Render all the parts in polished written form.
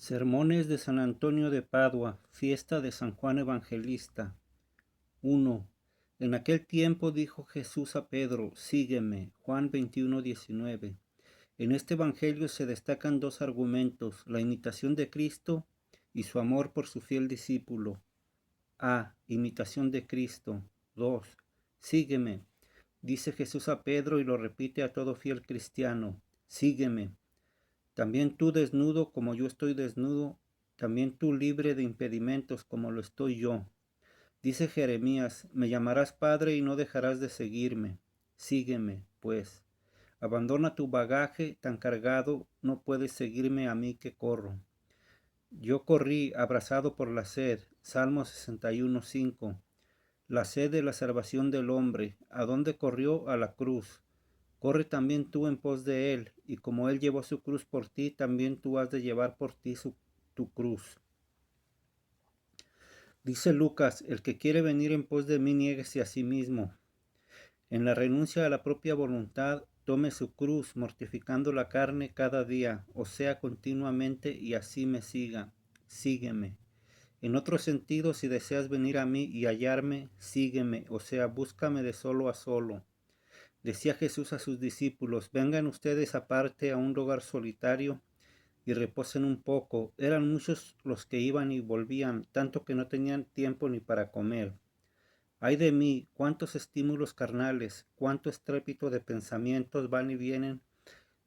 Sermones de San Antonio de Padua, fiesta de San Juan Evangelista. 1. En aquel tiempo dijo Jesús a Pedro, sígueme. Juan 21:19. En este evangelio se destacan dos argumentos, la imitación de Cristo y su amor por su fiel discípulo. A. Imitación de Cristo. 2. Sígueme. Dice Jesús a Pedro y lo repite a todo fiel cristiano. Sígueme. También tú desnudo como yo estoy desnudo, también tú libre de impedimentos como lo estoy yo. Dice Jeremías, me llamarás Padre y no dejarás de seguirme. Sígueme, pues. Abandona tu bagaje tan cargado, no puedes seguirme a mí que corro. Yo corrí abrazado por la sed. Salmo 61:5. La sed de la salvación del hombre. ¿A dónde corrió? A la cruz. Corre también tú en pos de él, y como él llevó su cruz por ti, también tú has de llevar por ti tu cruz. Dice Lucas, el que quiere venir en pos de mí, niéguese a sí mismo. En la renuncia a la propia voluntad, tome su cruz, mortificando la carne cada día, o sea, continuamente, y así me siga. Sígueme. En otro sentido, si deseas venir a mí y hallarme, sígueme, o sea, búscame de solo a solo. Decía Jesús a sus discípulos, vengan ustedes aparte a un lugar solitario y reposen un poco. Eran muchos los que iban y volvían, tanto que no tenían tiempo ni para comer. Ay de mí, cuántos estímulos carnales, cuánto estrépito de pensamientos van y vienen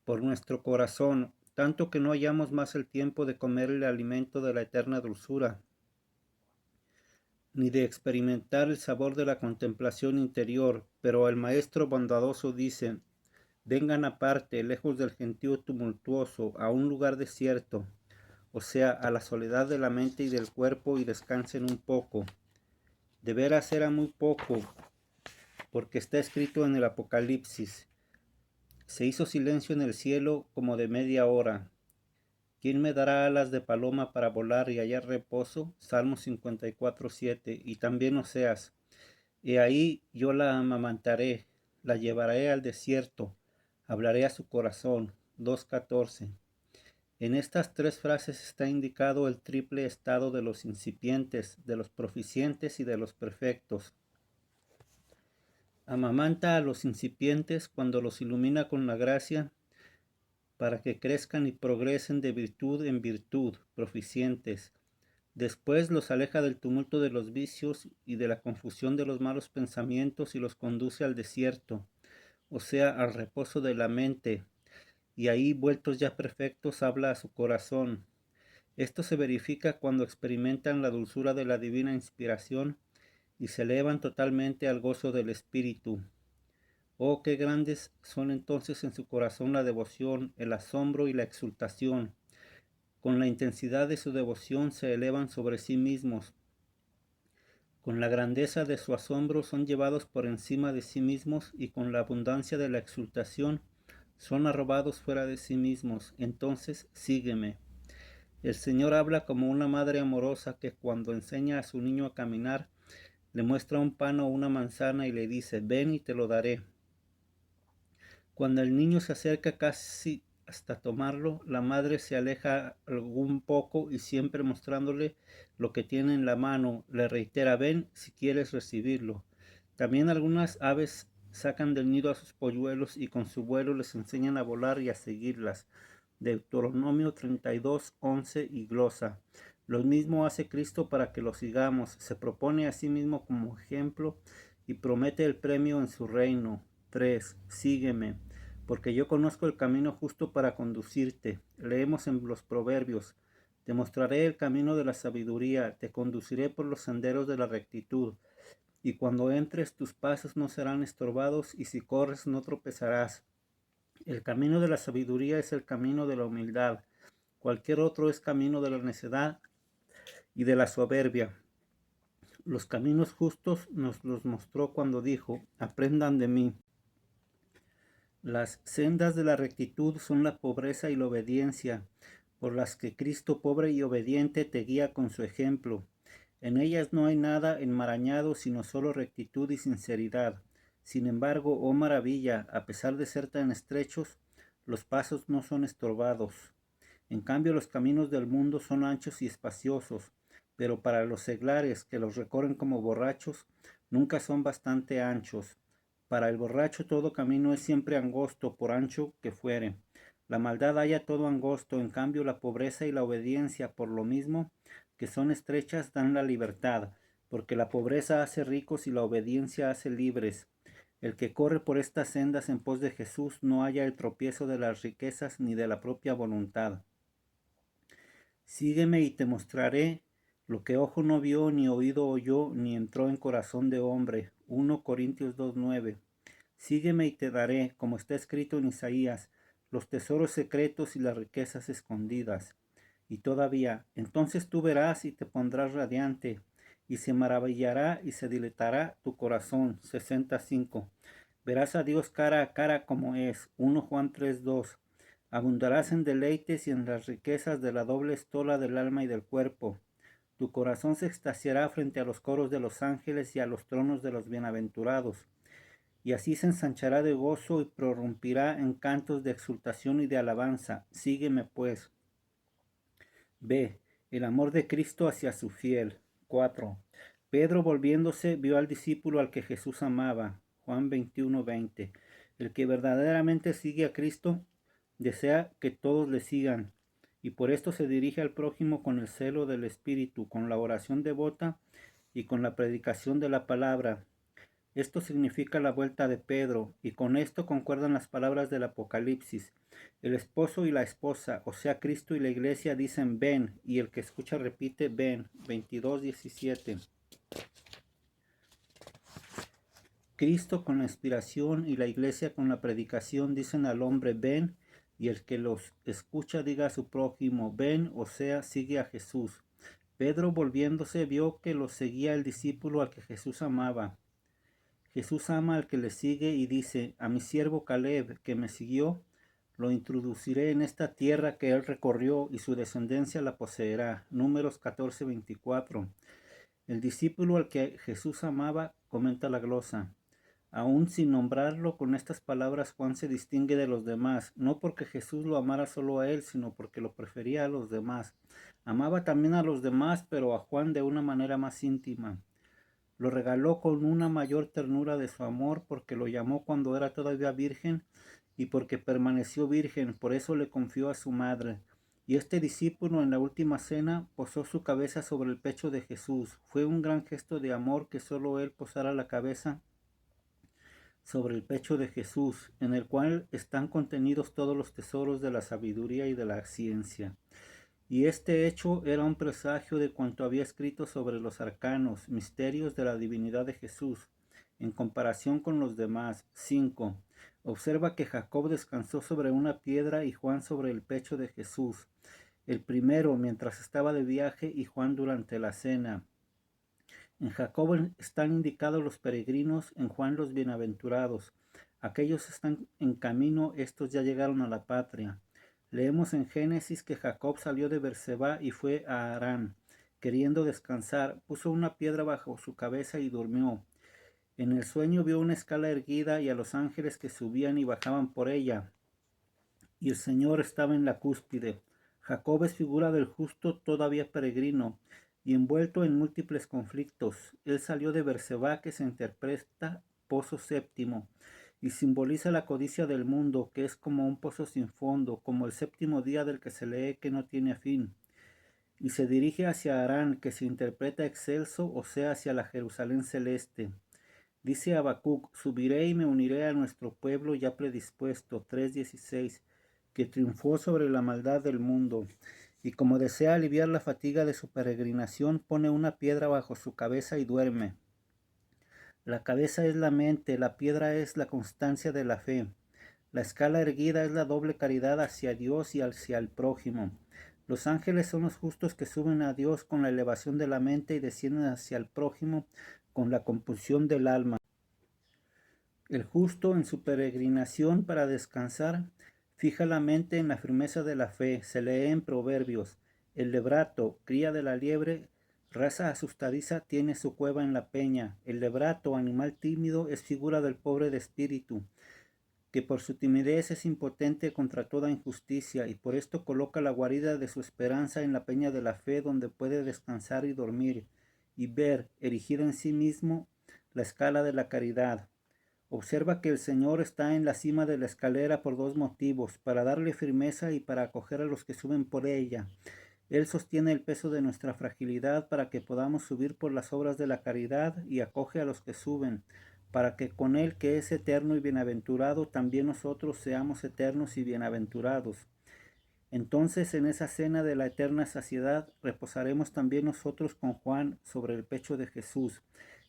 por nuestro corazón, tanto que no hallamos más el tiempo de comer el alimento de la eterna dulzura, ni de experimentar el sabor de la contemplación interior. Pero el Maestro bondadoso dice, vengan aparte, lejos del gentío tumultuoso, a un lugar desierto, o sea, a la soledad de la mente y del cuerpo, y descansen un poco. De veras era muy poco, porque está escrito en el Apocalipsis. Se hizo silencio en el cielo como de media hora. ¿Quién me dará alas de paloma para volar y hallar reposo? Salmo 54:7. Y también Oseas. He ahí yo la amamantaré, la llevaré al desierto, hablaré a su corazón. 2:14. En estas tres frases está indicado el triple estado de los incipientes, de los proficientes y de los perfectos. Amamanta a los incipientes cuando los ilumina con la gracia para que crezcan y progresen de virtud en virtud, proficientes. Después los aleja del tumulto de los vicios y de la confusión de los malos pensamientos y los conduce al desierto, o sea, al reposo de la mente, y ahí, vueltos ya perfectos, habla a su corazón. Esto se verifica cuando experimentan la dulzura de la divina inspiración y se elevan totalmente al gozo del Espíritu. Oh, qué grandes son entonces en su corazón la devoción, el asombro y la exultación. Con la intensidad de su devoción se elevan sobre sí mismos. Con la grandeza de su asombro son llevados por encima de sí mismos, y con la abundancia de la exultación son arrobados fuera de sí mismos. Entonces, sígueme. El Señor habla como una madre amorosa que cuando enseña a su niño a caminar, le muestra un pan o una manzana y le dice, ven y te lo daré. Cuando el niño se acerca casi hasta tomarlo, la madre se aleja algún poco y siempre mostrándole lo que tiene en la mano, le reitera, ven si quieres recibirlo. También algunas aves sacan del nido a sus polluelos y con su vuelo les enseñan a volar y a seguirlas. Deuteronomio 32:11 y glosa. Lo mismo hace Cristo para que lo sigamos. Se propone a sí mismo como ejemplo y promete el premio en su reino. 3. Sígueme, porque yo conozco el camino justo para conducirte. Leemos en los Proverbios. Te mostraré el camino de la sabiduría, te conduciré por los senderos de la rectitud. Y cuando entres, tus pasos no serán estorbados, y si corres no tropezarás. El camino de la sabiduría es el camino de la humildad. Cualquier otro es camino de la necedad y de la soberbia. Los caminos justos nos los mostró cuando dijo, aprendan de mí. Las sendas de la rectitud son la pobreza y la obediencia, por las que Cristo pobre y obediente te guía con su ejemplo. En ellas no hay nada enmarañado, sino solo rectitud y sinceridad. Sin embargo, oh maravilla, a pesar de ser tan estrechos, los pasos no son estorbados. En cambio, los caminos del mundo son anchos y espaciosos, pero para los seglares que los recorren como borrachos, nunca son bastante anchos. Para el borracho todo camino es siempre angosto, por ancho que fuere. La maldad halla todo angosto, en cambio la pobreza y la obediencia, por lo mismo que son estrechas, dan la libertad, porque la pobreza hace ricos y la obediencia hace libres. El que corre por estas sendas en pos de Jesús no halla el tropiezo de las riquezas ni de la propia voluntad. Sígueme y te mostraré lo que ojo no vio, ni oído oyó, ni entró en corazón de hombre. 1 Corintios 2:9. Sígueme y te daré, como está escrito en Isaías, los tesoros secretos y las riquezas escondidas. Y todavía, entonces tú verás y te pondrás radiante, y se maravillará y se dilatará tu corazón. 65. Verás a Dios cara a cara como es. 1 Juan 3:2. Abundarás en deleites y en las riquezas de la doble estola del alma y del cuerpo. Tu corazón se extasiará frente a los coros de los ángeles y a los tronos de los bienaventurados. Y así se ensanchará de gozo y prorrumpirá en cantos de exultación y de alabanza. Sígueme pues. B. El amor de Cristo hacia su fiel. 4. Pedro, volviéndose, vio al discípulo al que Jesús amaba. Juan 21:20. El que verdaderamente sigue a Cristo desea que todos le sigan, y por esto se dirige al prójimo con el celo del Espíritu, con la oración devota y con la predicación de la palabra. Esto significa la vuelta de Pedro, y con esto concuerdan las palabras del Apocalipsis. El esposo y la esposa, o sea, Cristo y la iglesia, dicen ven, y el que escucha repite ven. 22:17. Cristo con la inspiración y la iglesia con la predicación dicen al hombre ven, y el que los escucha diga a su prójimo ven, o sea, sigue a Jesús. Pedro, volviéndose, vio que lo seguía el discípulo al que Jesús amaba. Jesús ama al que le sigue y dice, a mi siervo Caleb, que me siguió, lo introduciré en esta tierra que él recorrió y su descendencia la poseerá. Números 14:24. El discípulo al que Jesús amaba, comenta la glosa. Aún sin nombrarlo, con estas palabras Juan se distingue de los demás, no porque Jesús lo amara solo a él, sino porque lo prefería a los demás. Amaba también a los demás, pero a Juan de una manera más íntima. Lo regaló con una mayor ternura de su amor porque lo llamó cuando era todavía virgen y porque permaneció virgen, por eso le confió a su madre. Y este discípulo en la última cena posó su cabeza sobre el pecho de Jesús. Fue un gran gesto de amor que solo él posara la cabeza sobre el pecho de Jesús, en el cual están contenidos todos los tesoros de la sabiduría y de la ciencia. Y este hecho era un presagio de cuanto había escrito sobre los arcanos, misterios de la divinidad de Jesús, en comparación con los demás. 5. Observa que Jacob descansó sobre una piedra y Juan sobre el pecho de Jesús, el primero mientras estaba de viaje y Juan durante la cena. En Jacob están indicados los peregrinos, en Juan los bienaventurados. Aquellos están en camino, estos ya llegaron a la patria. Leemos en Génesis que Jacob salió de Berseba y fue a Harán. Queriendo descansar, puso una piedra bajo su cabeza y durmió. En el sueño vio una escala erguida y a los ángeles que subían y bajaban por ella. Y el Señor estaba en la cúspide. Jacob es figura del justo todavía peregrino y envuelto en múltiples conflictos. Él salió de Berseba, que se interpreta pozo séptimo, y simboliza la codicia del mundo, que es como un pozo sin fondo, como el séptimo día del que se lee que no tiene fin. Y se dirige hacia Harán, que se interpreta excelso, o sea, hacia la Jerusalén celeste. Dice Habacuc, subiré y me uniré a nuestro pueblo ya predispuesto, 3:16, que triunfó sobre la maldad del mundo, y como desea aliviar la fatiga de su peregrinación, pone una piedra bajo su cabeza y duerme. La cabeza es la mente, la piedra es la constancia de la fe. La escala erguida es la doble caridad hacia Dios y hacia el prójimo. Los ángeles son los justos que suben a Dios con la elevación de la mente y descienden hacia el prójimo con la compulsión del alma. El justo en su peregrinación para descansar fija la mente en la firmeza de la fe. Se lee en Proverbios. El lebrato, cría de la liebre, raza asustadiza, tiene su cueva en la peña. El lebrato, animal tímido, es figura del pobre de espíritu. que por su timidez es impotente contra toda injusticia, y por esto coloca la guarida de su esperanza en la peña de la fe, donde puede descansar y dormir, y ver, erigida en sí mismo, la escala de la caridad. Observa que el Señor está en la cima de la escalera por dos motivos: para darle firmeza y para acoger a los que suben por ella. Él sostiene el peso de nuestra fragilidad para que podamos subir por las obras de la caridad, y acoge a los que suben, para que con Él, que es eterno y bienaventurado, también nosotros seamos eternos y bienaventurados. Entonces, en esa cena de la eterna saciedad, reposaremos también nosotros con Juan sobre el pecho de Jesús.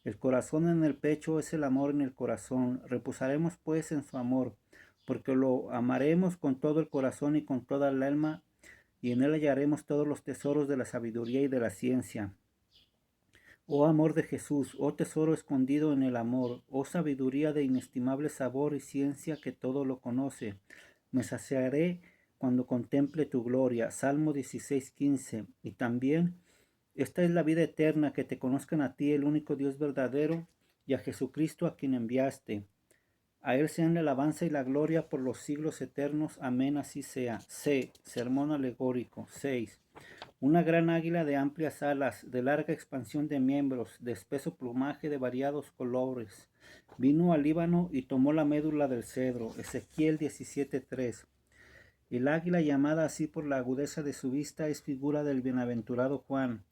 El corazón en el pecho es el amor en el corazón. Reposaremos pues en su amor, porque lo amaremos con todo el corazón y con toda el alma, y en él hallaremos todos los tesoros de la sabiduría y de la ciencia. Oh amor de Jesús, oh tesoro escondido en el amor, oh sabiduría de inestimable sabor y ciencia que todo lo conoce. Me saciaré cuando contemple tu gloria. Salmo 16:15. Y también, esta es la vida eterna, que te conozcan a ti, el único Dios verdadero, y a Jesucristo a quien enviaste. A él sean la alabanza y la gloria por los siglos eternos. Amén, así sea. C. Sermón alegórico. 6. Una gran águila de amplias alas, de larga expansión de miembros, de espeso plumaje de variados colores, vino al Líbano y tomó la médula del cedro. Ezequiel 17:3. El águila, llamada así por la agudeza de su vista, es figura del bienaventurado Juan,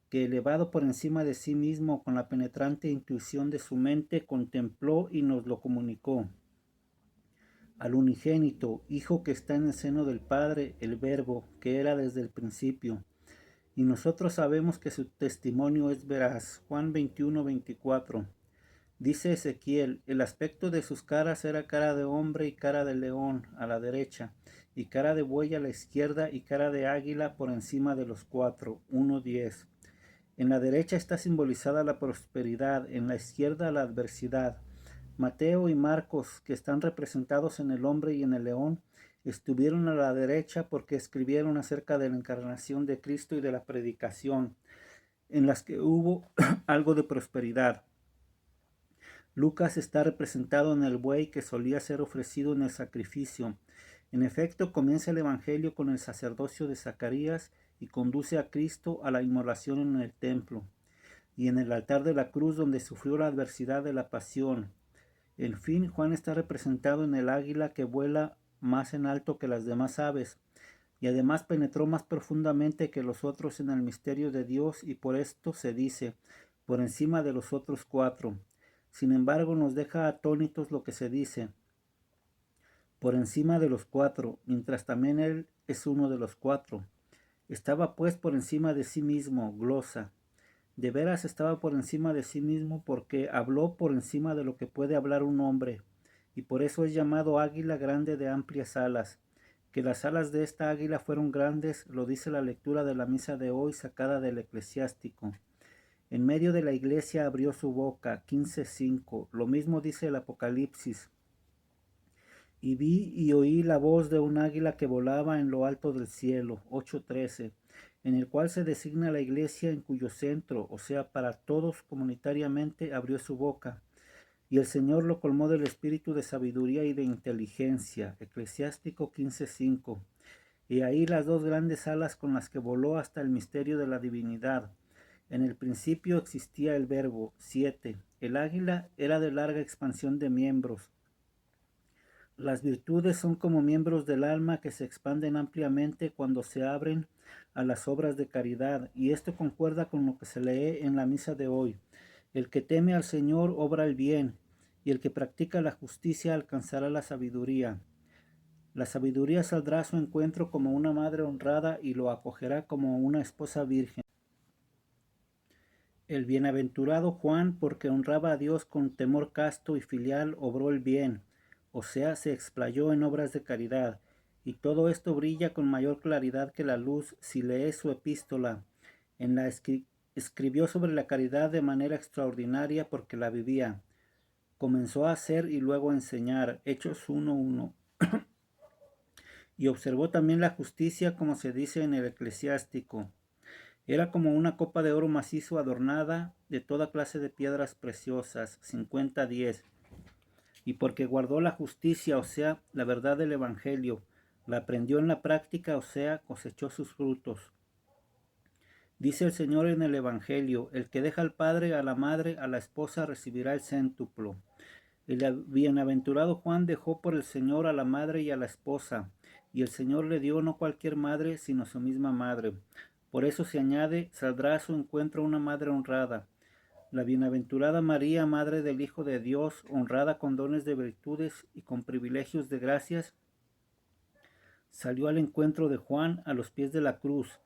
que, elevado por encima de sí mismo con la penetrante intuición de su mente, contempló y nos lo comunicó. Al unigénito, Hijo que está en el seno del Padre, el Verbo, que era desde el principio. Y nosotros sabemos que su testimonio es veraz. Juan 21:24. Dice Ezequiel: el aspecto de sus caras era cara de hombre y cara de león a la derecha, y cara de buey a la izquierda, y cara de águila por encima de los cuatro. 1:10. En la derecha está simbolizada la prosperidad, en la izquierda la adversidad. Mateo y Marcos, que están representados en el hombre y en el león, estuvieron a la derecha porque escribieron acerca de la encarnación de Cristo y de la predicación, en las que hubo algo de prosperidad. Lucas está representado en el buey que solía ser ofrecido en el sacrificio. En efecto, comienza el Evangelio con el sacerdocio de Zacarías y conduce a Cristo a la inmolación en el templo y en el altar de la cruz, donde sufrió la adversidad de la pasión. En fin, Juan está representado en el águila, que vuela más en alto que las demás aves, y además penetró más profundamente que los otros en el misterio de Dios, y por esto se dice, por encima de los otros cuatro. Sin embargo, nos deja atónitos lo que se dice, por encima de los cuatro, mientras también él es uno de los cuatro. Estaba pues por encima de sí mismo, glosa. De veras estaba por encima de sí mismo, porque habló por encima de lo que puede hablar un hombre, y por eso es llamado águila grande de amplias alas. Que las alas de esta águila fueron grandes, lo dice la lectura de la misa de hoy sacada del Eclesiástico. En medio de la iglesia abrió su boca, 15:5. Lo mismo dice el Apocalipsis. Y vi y oí la voz de un águila que volaba en lo alto del cielo, 8:13, en el cual se designa la iglesia, en cuyo centro, o sea, para todos comunitariamente, abrió su boca. Y el Señor lo colmó del espíritu de sabiduría y de inteligencia. Eclesiástico 15:5. Y ahí las dos grandes alas con las que voló hasta el misterio de la divinidad. En el principio existía el Verbo. 7. El águila era de larga expansión de miembros. Las virtudes son como miembros del alma que se expanden ampliamente cuando se abren a las obras de caridad, y esto concuerda con lo que se lee en la misa de hoy. El que teme al Señor obra el bien, y el que practica la justicia alcanzará la sabiduría. La sabiduría saldrá a su encuentro como una madre honrada y lo acogerá como una esposa virgen. El bienaventurado Juan, porque honraba a Dios con temor casto y filial, obró el bien, o sea, se explayó en obras de caridad, y todo esto brilla con mayor claridad que la luz si lees su epístola. En la escribió sobre la caridad de manera extraordinaria porque la vivía. Comenzó a hacer y luego a enseñar. Hechos 1:1. Y observó también la justicia, como se dice en el Eclesiástico. Era como una copa de oro macizo adornada de toda clase de piedras preciosas. 50:10. y porque guardó la justicia, o sea, la verdad del Evangelio, la aprendió en la práctica, o sea, cosechó sus frutos. Dice el Señor en el Evangelio, el que deja al padre, a la madre, a la esposa, recibirá el céntuplo. El bienaventurado Juan dejó por el Señor a la madre y a la esposa, y el Señor le dio no cualquier madre, sino su misma madre. Por eso se añade, saldrá a su encuentro una madre honrada. La bienaventurada María, madre del Hijo de Dios, honrada con dones de virtudes y con privilegios de gracias, salió al encuentro de Juan a los pies de la cruz.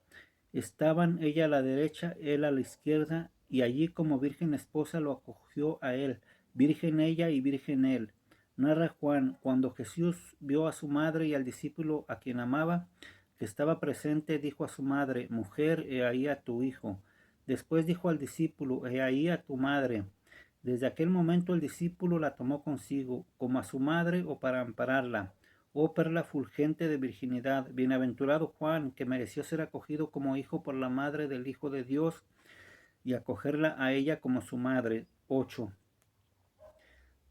Estaban ella a la derecha, él a la izquierda, y allí como virgen esposa lo acogió a él, virgen ella y virgen él. Narra Juan, cuando Jesús vio a su madre y al discípulo a quien amaba, que estaba presente, dijo a su madre, mujer, he ahí a tu hijo. Después dijo al discípulo, he ahí a tu madre. Desde aquel momento el discípulo la tomó consigo, como a su madre o para ampararla. Oh perla fulgente de virginidad, bienaventurado Juan, que mereció ser acogido como hijo por la madre del Hijo de Dios y acogerla a ella como su madre. 8.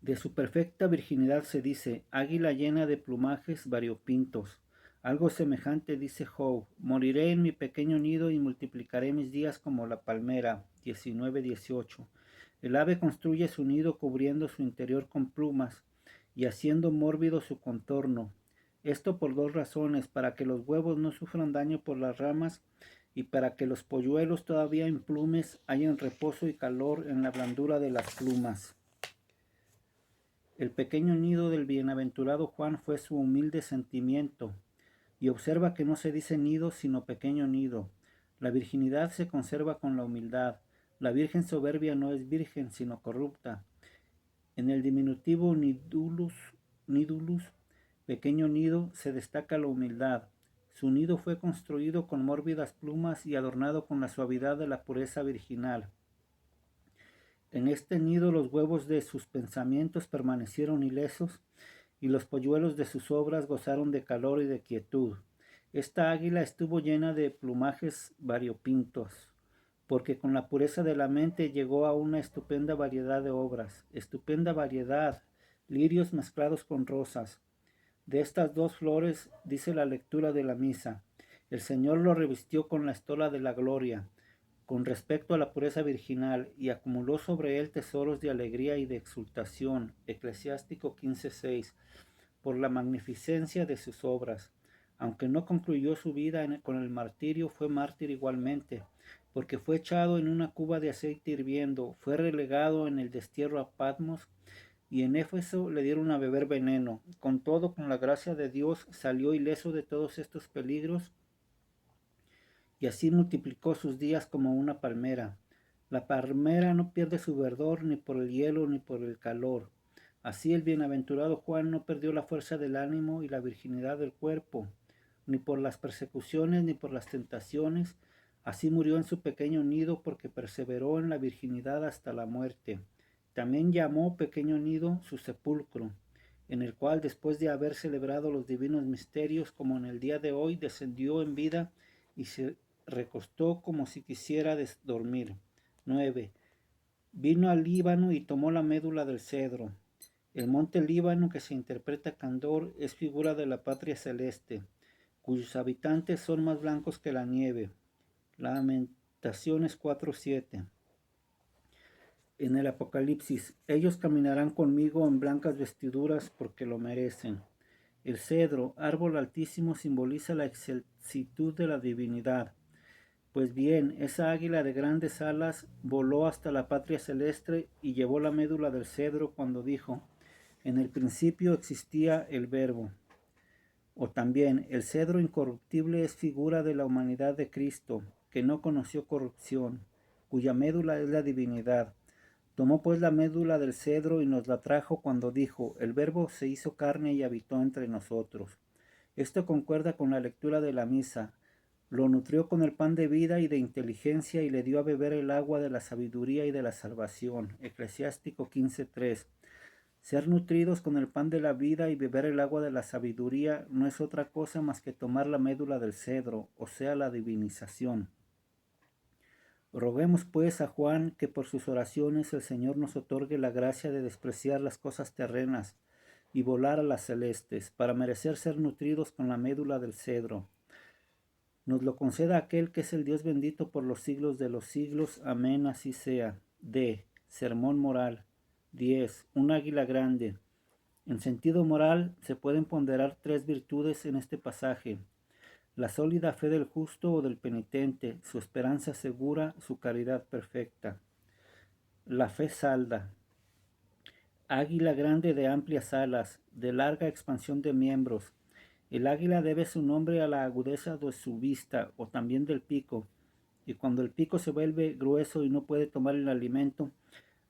De su perfecta virginidad se dice, águila llena de plumajes variopintos. Algo semejante dice Job, moriré en mi pequeño nido y multiplicaré mis días como la palmera. 19:18. El ave construye su nido cubriendo su interior con plumas y haciendo mórbido su contorno. Esto por dos razones, para que los huevos no sufran daño por las ramas y para que los polluelos todavía implumes hayan reposo y calor en la blandura de las plumas. El pequeño nido del bienaventurado Juan fue su humilde sentimiento, y observa que no se dice nido sino pequeño nido. La virginidad se conserva con la humildad. La virgen soberbia no es virgen sino corrupta. En el diminutivo nidulus, pequeño nido, se destaca la humildad. Su nido fue construido con mórbidas plumas y adornado con la suavidad de la pureza virginal. En este nido los huevos de sus pensamientos permanecieron ilesos y los polluelos de sus obras gozaron de calor y de quietud. Esta águila estuvo llena de plumajes variopintos, porque con la pureza de la mente llegó a una estupenda variedad de obras, estupenda variedad, lirios mezclados con rosas. De estas dos flores dice la lectura de la misa, el Señor lo revistió con la estola de la gloria, con respecto a la pureza virginal, y acumuló sobre él tesoros de alegría y de exultación. Eclesiástico 15:6, por la magnificencia de sus obras. Aunque no concluyó su vida con el martirio, fue mártir igualmente, porque fue echado en una cuba de aceite hirviendo, fue relegado en el destierro a Patmos, y en Éfeso le dieron a beber veneno. Con todo, con la gracia de Dios, salió ileso de todos estos peligros, y así multiplicó sus días como una palmera. La palmera no pierde su verdor ni por el hielo ni por el calor. Así el bienaventurado Juan no perdió la fuerza del ánimo y la virginidad del cuerpo, ni por las persecuciones ni por las tentaciones. Así murió en su pequeño nido porque perseveró en la virginidad hasta la muerte. También llamó pequeño nido su sepulcro, en el cual después de haber celebrado los divinos misterios, como en el día de hoy, descendió en vida y se recostó como si quisiera dormir. 9. Vino al Líbano y tomó la médula del cedro. El monte Líbano, que se interpreta candor, es figura de la patria celeste, cuyos habitantes son más blancos que la nieve. Lamentaciones 4:7. En el Apocalipsis, ellos caminarán conmigo en blancas vestiduras porque lo merecen. El cedro, árbol altísimo, simboliza la excelsitud de la divinidad. Pues bien, esa águila de grandes alas voló hasta la patria celeste y llevó la médula del cedro cuando dijo, en el principio existía el verbo. O también, el cedro incorruptible es figura de la humanidad de Cristo, que no conoció corrupción, cuya médula es la divinidad. Tomó pues la médula del cedro y nos la trajo cuando dijo, el verbo se hizo carne y habitó entre nosotros. Esto concuerda con la lectura de la misa. Lo nutrió con el pan de vida y de inteligencia y le dio a beber el agua de la sabiduría y de la salvación. Eclesiástico 15:3. Ser nutridos con el pan de la vida y beber el agua de la sabiduría no es otra cosa más que tomar la médula del cedro, o sea, la divinización. Roguemos pues a Juan que por sus oraciones el Señor nos otorgue la gracia de despreciar las cosas terrenas y volar a las celestes, para merecer ser nutridos con la médula del cedro. Nos lo conceda aquel que es el Dios bendito por los siglos de los siglos. Amén, así sea. D. Sermón moral. 10. Un águila grande. En sentido moral se pueden ponderar 3 virtudes en este pasaje: la sólida fe del justo o del penitente, su esperanza segura, su caridad perfecta. La fe salda. Águila grande de amplias alas, de larga expansión de miembros. El águila debe su nombre a la agudeza de su vista o también del pico, y cuando el pico se vuelve grueso y no puede tomar el alimento,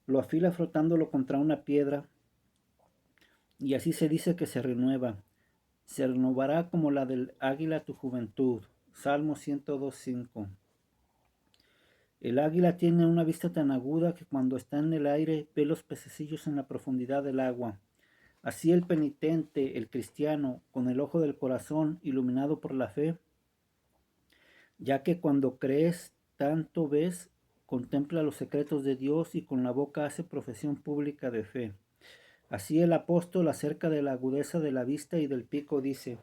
lo afila frotándolo contra una piedra, y así se dice que se renueva. Se renovará como la del águila tu juventud. Salmo 102:5. El águila tiene una vista tan aguda que cuando está en el aire ve los pececillos en la profundidad del agua. Así el penitente, el cristiano, con el ojo del corazón iluminado por la fe, ya que cuando crees tanto ves, contempla los secretos de Dios y con la boca hace profesión pública de fe. Así el apóstol acerca de la agudeza de la vista y del pico dice: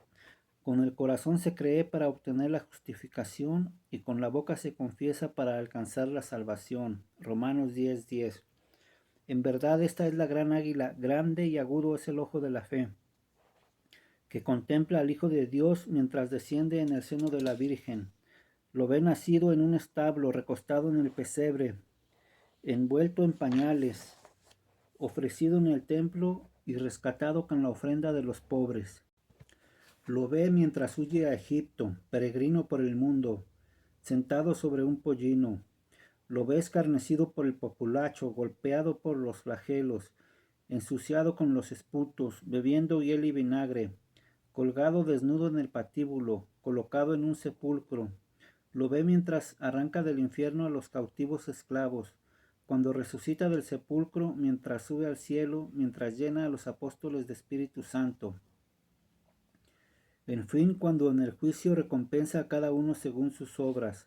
con el corazón se cree para obtener la justificación y con la boca se confiesa para alcanzar la salvación. Romanos 10:10. En verdad esta es la gran águila, grande y agudo es el ojo de la fe, que contempla al Hijo de Dios mientras desciende en el seno de la Virgen. Lo ve nacido en un establo, recostado en el pesebre, envuelto en pañales, ofrecido en el templo y rescatado con la ofrenda de los pobres. Lo ve mientras huye a Egipto, peregrino por el mundo, sentado sobre un pollino. Lo ve escarnecido por el populacho, golpeado por los flagelos, ensuciado con los esputos, bebiendo hiel y vinagre, colgado desnudo en el patíbulo, colocado en un sepulcro. Lo ve mientras arranca del infierno a los cautivos esclavos, cuando resucita del sepulcro, mientras sube al cielo, mientras llena a los apóstoles de Espíritu Santo. En fin, cuando en el juicio recompensa a cada uno según sus obras.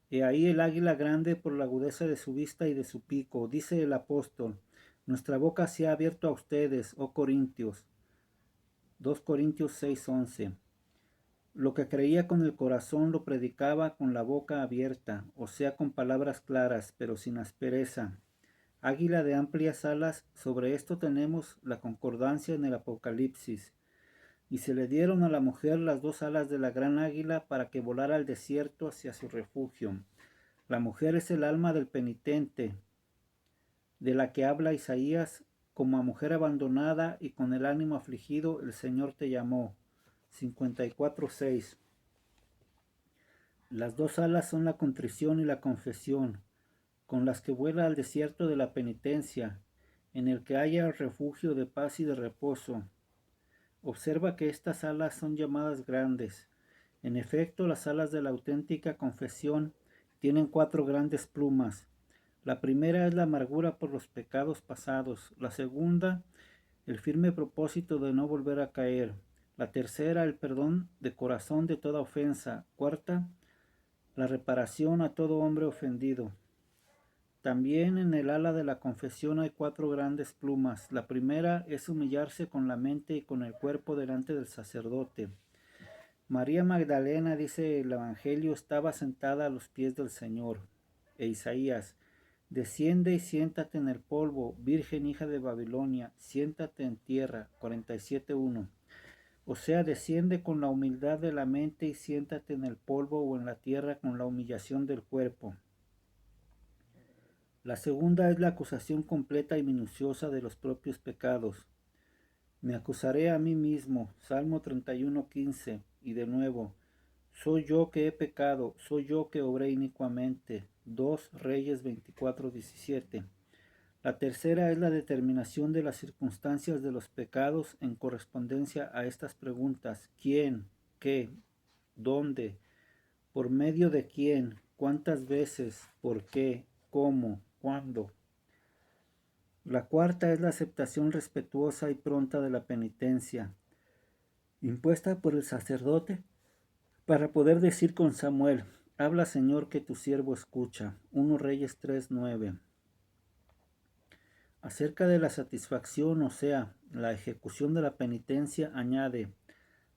He ahí el águila grande por la agudeza de su vista y de su pico. Dice el apóstol: nuestra boca se ha abierto a ustedes, oh Corintios. 2 Corintios 6:11. Lo que creía con el corazón lo predicaba con la boca abierta, o sea, con palabras claras, pero sin aspereza. Águila de amplias alas, sobre esto tenemos la concordancia en el Apocalipsis. Y se le dieron a la mujer las 2 alas de la gran águila para que volara al desierto hacia su refugio. La mujer es el alma del penitente, de la que habla Isaías: como a mujer abandonada y con el ánimo afligido, el Señor te llamó. 54:6. Las 2 alas son la contrición y la confesión, con las que vuela al desierto de la penitencia, en el que haya refugio de paz y de reposo. Observa que estas alas son llamadas grandes. En efecto, las alas de la auténtica confesión tienen 4 grandes plumas. La primera es la amargura por los pecados pasados. La segunda, el firme propósito de no volver a caer. La tercera, el perdón de corazón de toda ofensa. Cuarta, la reparación a todo hombre ofendido. También en el ala de la confesión hay 4 grandes plumas. La primera es humillarse con la mente y con el cuerpo delante del sacerdote. María Magdalena, dice el Evangelio, estaba sentada a los pies del Señor. E Isaías: desciende y siéntate en el polvo, virgen hija de Babilonia, siéntate en tierra. 47:1. O sea, desciende con la humildad de la mente y siéntate en el polvo o en la tierra con la humillación del cuerpo. La segunda es la acusación completa y minuciosa de los propios pecados. Me acusaré a mí mismo. Salmo 31:15. Y de nuevo: soy yo que he pecado, soy yo que obré inicuamente. 2 Reyes 24:17. La tercera es la determinación de las circunstancias de los pecados en correspondencia a estas preguntas: ¿quién? ¿Qué? ¿Dónde? ¿Por medio de quién? ¿Cuántas veces? ¿Por qué? ¿Cómo? ¿Cuándo? La cuarta es la aceptación respetuosa y pronta de la penitencia, impuesta por el sacerdote para poder decir con Samuel: Habla, Señor, que tu siervo escucha. 1 Reyes 3:9. Acerca de la satisfacción, o sea, la ejecución de la penitencia, añade: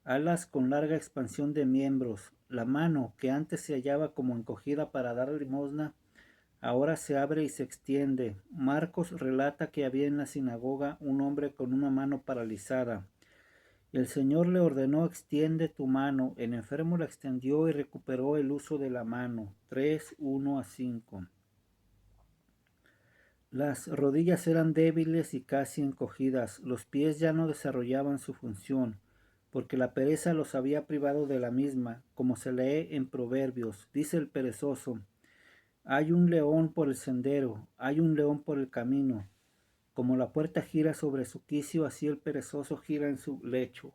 alas con larga expansión de miembros. La mano, que antes se hallaba como encogida para dar limosna, ahora se abre y se extiende. Marcos relata que había en la sinagoga un hombre con una mano paralizada. El Señor le ordenó: extiende tu mano. El enfermo la extendió y recuperó el uso de la mano. 3:1-5. Las rodillas eran débiles y casi encogidas. Los pies ya no desarrollaban su función, porque la pereza los había privado de la misma, como se lee en Proverbios. Dice el perezoso: hay un león por el sendero, hay un león por el camino. Como la puerta gira sobre su quicio, así el perezoso gira en su lecho.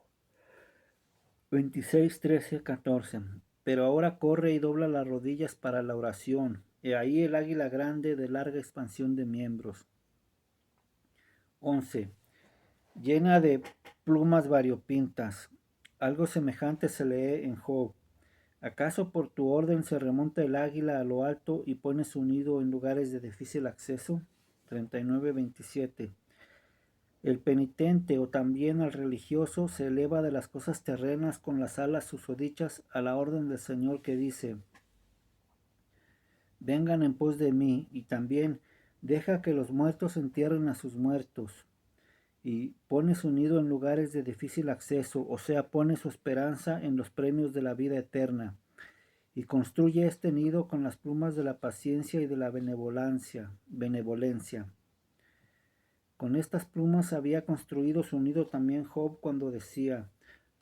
26:13-14. Pero ahora corre y dobla las rodillas para la oración. He ahí el águila grande de larga expansión de miembros. 11. Llena de plumas variopintas. Algo semejante se lee en Job. ¿Acaso por tu orden se remonta el águila a lo alto y pone su nido en lugares de difícil acceso? 39:27. El penitente, o también el religioso, se eleva de las cosas terrenas con las alas susodichas a la orden del Señor, que dice: vengan en pos de mí. Y también: deja que los muertos entierren a sus muertos. Y pone su nido en lugares de difícil acceso, o sea, pone su esperanza en los premios de la vida eterna. Y construye este nido con las plumas de la paciencia y de la benevolencia. Con estas plumas había construido su nido también Job cuando decía: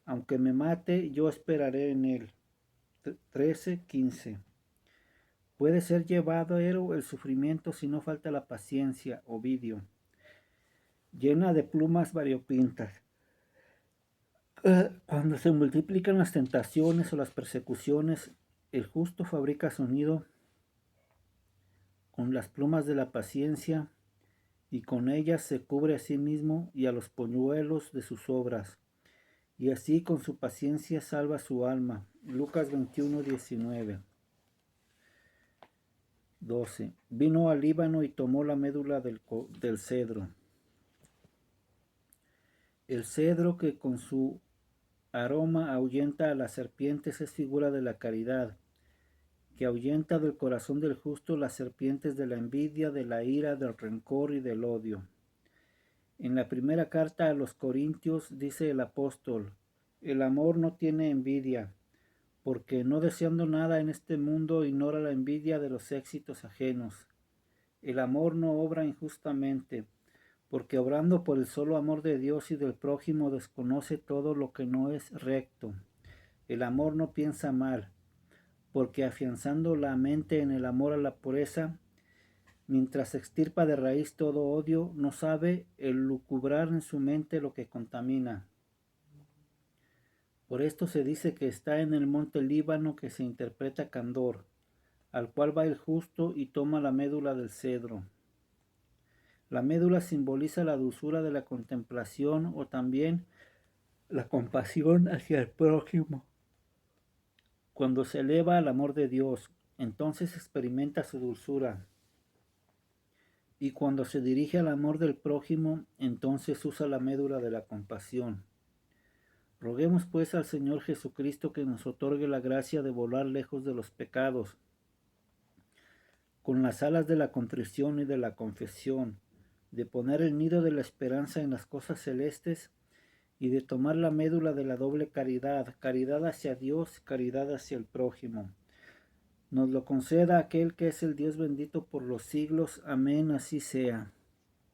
aunque me mate, yo esperaré en él. 13:15. Puede ser llevadero el sufrimiento si no falta la paciencia. Ovidio. Llena de plumas variopintas. Cuando se multiplican las tentaciones o las persecuciones, el justo fabrica su nido con las plumas de la paciencia, y con ellas se cubre a sí mismo y a los polluelos de sus obras, y así con su paciencia salva su alma. Lucas 21:19. 12. Vino al Líbano y tomó la médula del cedro. El cedro, que con su aroma ahuyenta a las serpientes, es figura de la caridad, que ahuyenta del corazón del justo las serpientes de la envidia, de la ira, del rencor y del odio. En la primera carta a los Corintios dice el apóstol: el amor no tiene envidia, porque no deseando nada en este mundo ignora la envidia de los éxitos ajenos. El amor no obra injustamente, porque obrando por el solo amor de Dios y del prójimo desconoce todo lo que no es recto. El amor no piensa mal, porque afianzando la mente en el amor a la pureza, mientras extirpa de raíz todo odio, no sabe elucubrar en su mente lo que contamina. Por esto se dice que está en el monte Líbano, que se interpreta candor, al cual va el justo y toma la médula del cedro. La médula simboliza la dulzura de la contemplación, o también la compasión hacia el prójimo. Cuando se eleva al amor de Dios, entonces experimenta su dulzura. Y cuando se dirige al amor del prójimo, entonces usa la médula de la compasión. Roguemos pues al Señor Jesucristo que nos otorgue la gracia de volar lejos de los pecados, con las alas de la contrición y de la confesión, de poner el nido de la esperanza en las cosas celestes y de tomar la médula de la doble caridad, caridad hacia Dios, caridad hacia el prójimo. Nos lo conceda aquel que es el Dios bendito por los siglos. Amén, así sea.